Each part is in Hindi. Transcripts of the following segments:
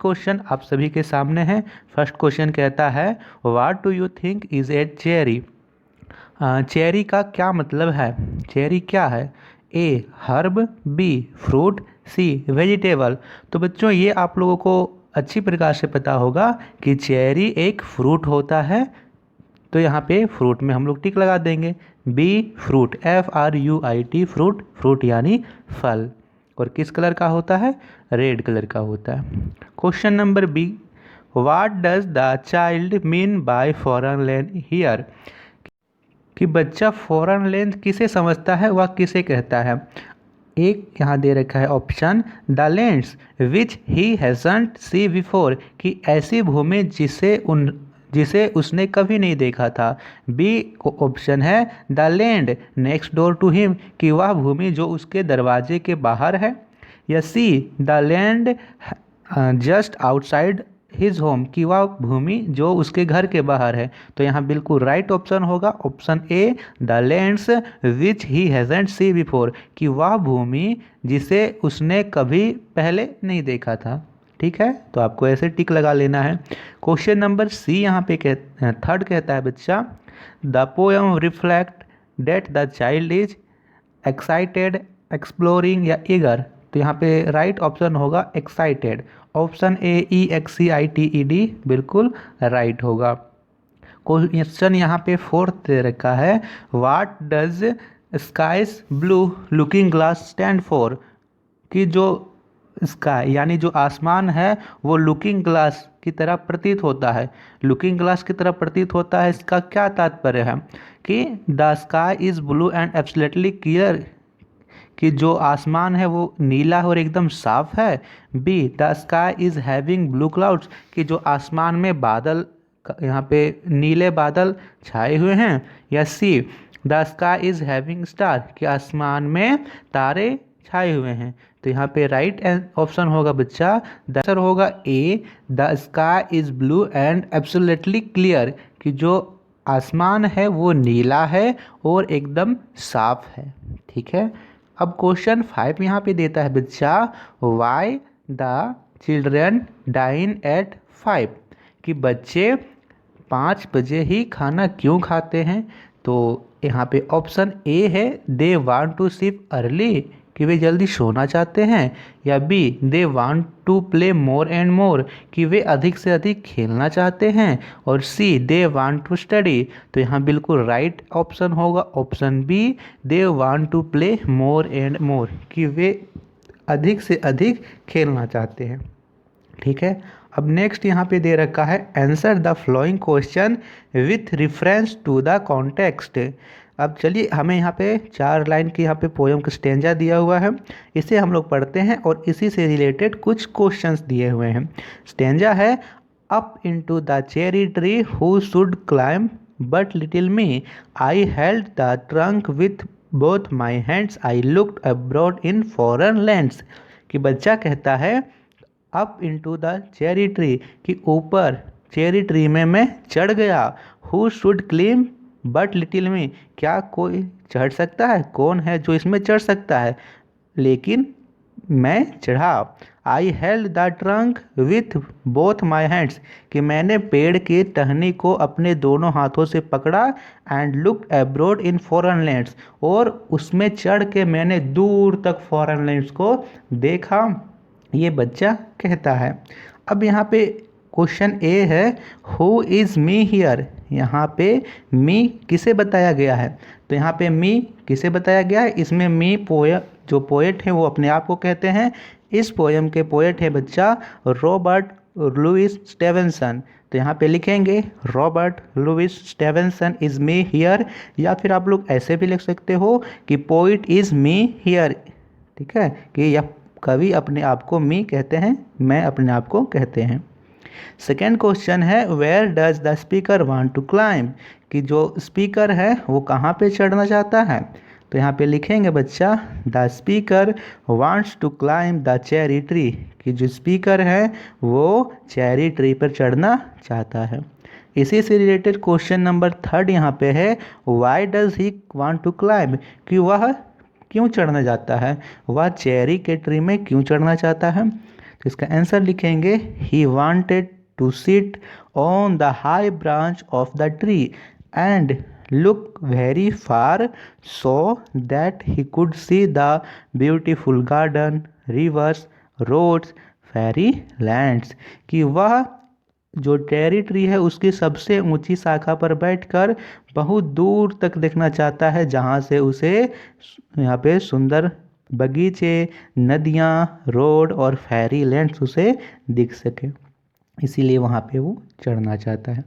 क्वेश्चन आप सभी के सामने है। फर्स्ट क्वेश्चन कहता है what do you think is a cherry. Cherry का क्या मतलब है? चेरी क्या है? ए हर्ब, बी फ्रूट, सी वेजिटेबल। तो बच्चों ये आप लोगों को अच्छी प्रकार से पता होगा कि चेरी एक फ्रूट होता है, तो यहाँ पे फ्रूट में हम लोग टिक लगा देंगे। B fruit, FRUIT fruit, fruit यानी फल, और किस कलर का होता है? रेड कलर का होता है। Question number B, what does the child mean by foreign land here. कि बच्चा फॉरेन लैंड किसे समझता है, वह किसे कहता है? एक यहाँ दे रखा है option, the lands which he hasn't see before, कि ऐसी भूमि जिसे उसने कभी नहीं देखा था। बी ऑप्शन है the land next door to him, कि वह भूमि जो उसके दरवाजे के बाहर है। या see the land just outside his home, कि वह भूमि जो उसके घर के बाहर है। तो यहाँ बिल्कुल राइट ऑप्शन होगा option A, the lands which he hasn't see before, कि वह भूमि जिसे उसने कभी पहले नहीं देखा था। ठीक है, तो आपको ऐसे टिक लगा लेना है। क्वेश्चन नंबर सी यहाँ पे थर्ड कहता है बच्चा, the poem reflect that the child is excited, exploring या ईगर। तो यहाँ पे राइट ऑप्शन होगा एक्साइटेड, ऑप्शन ए EXCITED बिल्कुल राइट होगा। क्वेश्चन यहाँ पे फोर्थ दे रखा है, what does skies blue looking glass stand for, कि जो स्काई यानी जो आसमान है वो लुकिंग ग्लास की तरह प्रतीत होता है। लुकिंग ग्लास की तरह प्रतीत होता है, इसका क्या तात्पर्य है? कि the sky is blue and absolutely clear, कि जो आसमान है वो नीला और एकदम साफ है। Be the sky is having blue clouds, कि जो आसमान में बादल, यहाँ पे नीले बादल छाए हुए हैं। या see the sky is having star, कि आसमान में तारे छाए हुए हैं। तो यहाँ पे राइट ऑप्शन होगा बच्चा, द आंसर होगा A, the sky is blue and absolutely clear, कि जो आसमान है वो नीला है और एकदम साफ है। ठीक है, अब क्वेश्चन 5 यहाँ पे देता है बच्चा, why the children dine at 5, कि बच्चे 5 बजे ही खाना क्यों खाते हैं? तो यहाँ पे ऑप्शन ए है, they want to sleep early, कि वे जल्दी सोना चाहते हैं। या B they want to play more and more, कि वे अधिक से अधिक खेलना चाहते हैं। और C they want to study, तो यहाँ बिल्कुल राइट ऑप्शन होगा option B, they want to play more and more, कि वे अधिक से अधिक खेलना चाहते हैं। ठीक है, अब नेक्स्ट यहाँ पे दे रखा है, answer the following question with reference to the context. अब चलिए, हमें यहाँ पे 4 लाइन की यहाँ पे पोएम का स्टेंजा दिया हुआ है, इसे हम लोग पढ़ते हैं और इसी से रिलेटेड कुछ क्वेश्चंस दिए हुए हैं। स्टेंजा है, up into the cherry tree who should climb but little me, I held the trunk with both my hands, I looked abroad in foreign lands. कि बच्चा कहता है up into the cherry tree, कि ऊपर चेरी ट्री में मैं चढ़ गया। Who should climb but little me, क्या कोई चढ़ सकता है? कौन है जो इसमें चढ़ सकता है, लेकिन मैं चढ़ा। आई held the trunk with both my hands, कि मैंने पेड़ की टहनी को अपने दोनों हाथों से पकड़ा। And looked abroad in foreign lands, और उसमें चढ़ के मैंने दूर तक फॉरेन लैंड्स को देखा। ये बच्चा कहता है। अब यहाँ पे क्वेश्चन ए है, हु इज़ मी हियर। यहाँ पे मी किसे बताया गया है? तो यहाँ पे मी किसे बताया गया है? इसमें मी जो पोएट है वो अपने आप को कहते हैं। इस पोएम के पोएट है बच्चा रॉबर्ट लुइस स्टेवेंसन। तो यहाँ पे लिखेंगे Robert Louis Stevenson is me here, या फिर आप लोग ऐसे भी लिख सकते हो कि पोइट इज़ मी हियर। ठीक है, कि यह कवि अपने आप को मी कहते हैं, मैं अपने आप को कहते हैं। सेकेंड क्वेश्चन है, where does the speaker want to climb, कि जो स्पीकर है वो कहाँ पे चढ़ना चाहता है? तो यहाँ पे लिखेंगे बच्चा, the speaker wants to climb the cherry tree, कि जो स्पीकर है वो चेरी ट्री पर चढ़ना चाहता है। इसी से रिलेटेड क्वेश्चन नंबर 3 यहाँ पे है, why does he want to climb, कि वह क्यों चढ़ना चाहता है, वह चेरी के ट्री में क्यों चढ़ना चाहता है? तो इसका आंसर लिखेंगे he wanted to sit on the high branch of the tree and look very far so that he could see the beautiful garden, rivers, roads, fairy lands। कि वह जो टेरी ट्री है उसकी सबसे ऊंची शाखा पर बैठकर बहुत दूर तक देखना चाहता है, जहाँ से उसे यहाँ पे सुंदर बगीचे, नदियाँ, रोड और फेरी लैंड्स उसे दिख सके, इसीलिए वहाँ पे वो चढ़ना चाहता है।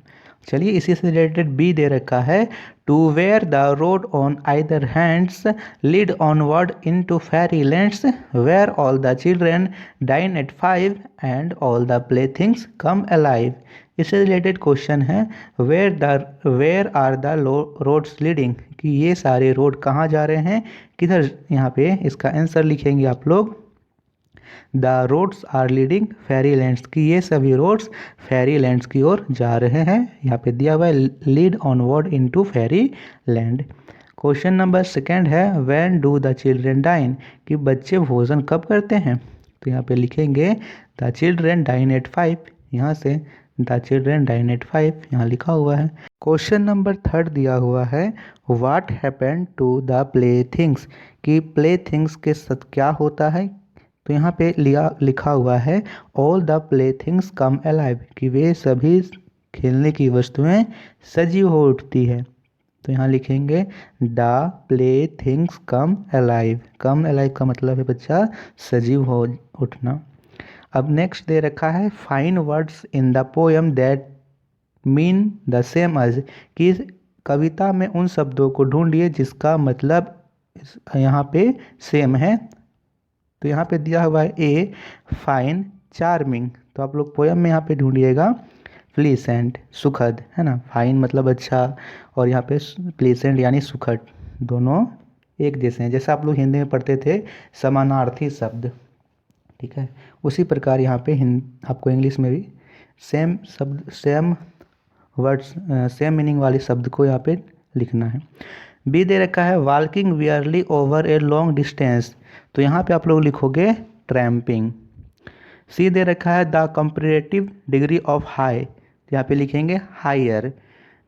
चलिए इसी से रिलेटेड बी दे रखा है to where the road on either hands lead onward into fairy lands where all the children dine at 5 and all the play things come alive. इससे रिलेटेड क्वेश्चन है where are the roads leading, कि ये सारे रोड कहाँ जा रहे हैं, किधर। यहाँ पे इसका आंसर लिखेंगे आप लोग the roads are leading fairy lands, की ये सभी रोड्स फेरी लैंड्स की ओर जा रहे हैं। यहाँ पे दिया हुआ है lead onward into fairy land. Question number second है when do the children dine, कि बच्चे भोजन कब करते हैं। तो यहाँ पे लिखेंगे द चिल्ड्रेन डाइन एट 5, यहाँ से द चिल्ड्रेन डाइन एट 5 यहाँ लिखा हुआ है। क्वेश्चन नंबर थर्ड दिया हुआ है what happened to the play things, कि प्ले थिंग्स के साथ क्या होता है। तो यहाँ पे लिखा हुआ है all the play things come alive, कि वे सभी खेलने की वस्तुएं सजीव हो उठती है। तो यहाँ लिखेंगे the play things come alive. Come alive का मतलब है बच्चा सजीव हो उठना। अब नेक्स्ट दे रखा है find words in the poem that mean the same as, कि कविता में उन शब्दों को ढूंढिए जिसका मतलब यहाँ पे सेम है। तो यहाँ पे दिया हुआ है ए फाइन, चार्मिंग, तो आप लोग पोयम में यहाँ पे ढूंढिएगा प्लीसेंट, सुखद, है ना। फाइन मतलब अच्छा और यहाँ पे प्लीसेंट यानी सुखद, दोनों एक जैसे हैं। जैसे आप लोग हिंदी में पढ़ते थे समानार्थी शब्द, ठीक है, उसी प्रकार यहाँ पे आपको इंग्लिश में भी सेम शब्द, सेम वर्ड्स, सेम मीनिंग वाले शब्द को यहाँ पे लिखना है। बी दे रखा है walking verily over a long distance, तो यहाँ पे आप लोग लिखोगे ट्रैम्पिंग। सी दे रखा है the comparative degree of high, यहाँ पे लिखेंगे हायर।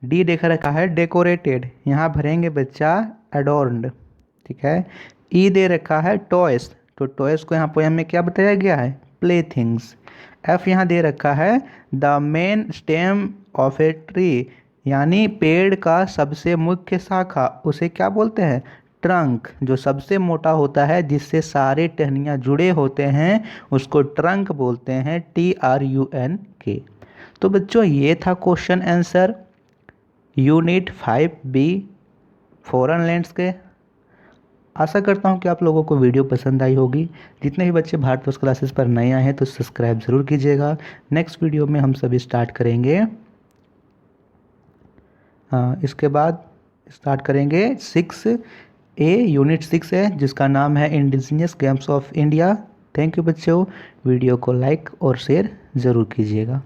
डी देखा रखा है डेकोरेटेड, यहाँ भरेंगे बच्चा एडोर्न्ड, ठीक है। ई दे रखा है टॉयस, तो टॉयस को यहाँ पोएम में क्या बताया गया है, प्ले थिंग्स। एफ यहाँ दे रखा है the main stem of a tree, यानी पेड़ का सबसे मुख्य शाखा, उसे क्या बोलते हैं, ट्रंक। जो सबसे मोटा होता है जिससे सारे टहनियाँ जुड़े होते हैं उसको ट्रंक बोलते हैं, TRUNK। तो बच्चों ये था question answer unit 5B foreign lands के। आशा करता हूँ कि आप लोगों को वीडियो पसंद आई होगी। जितने भी बच्चे भारतवर्ष क्लासेस पर नए आए हैं तो सब्सक्राइब ज़रूर कीजिएगा। नेक्स्ट वीडियो में हम सभी स्टार्ट करेंगे, इसके बाद स्टार्ट करेंगे 6A, यूनिट 6 है जिसका नाम है indigenous games of India. Thank you बच्चों, वीडियो को लाइक और शेयर ज़रूर कीजिएगा।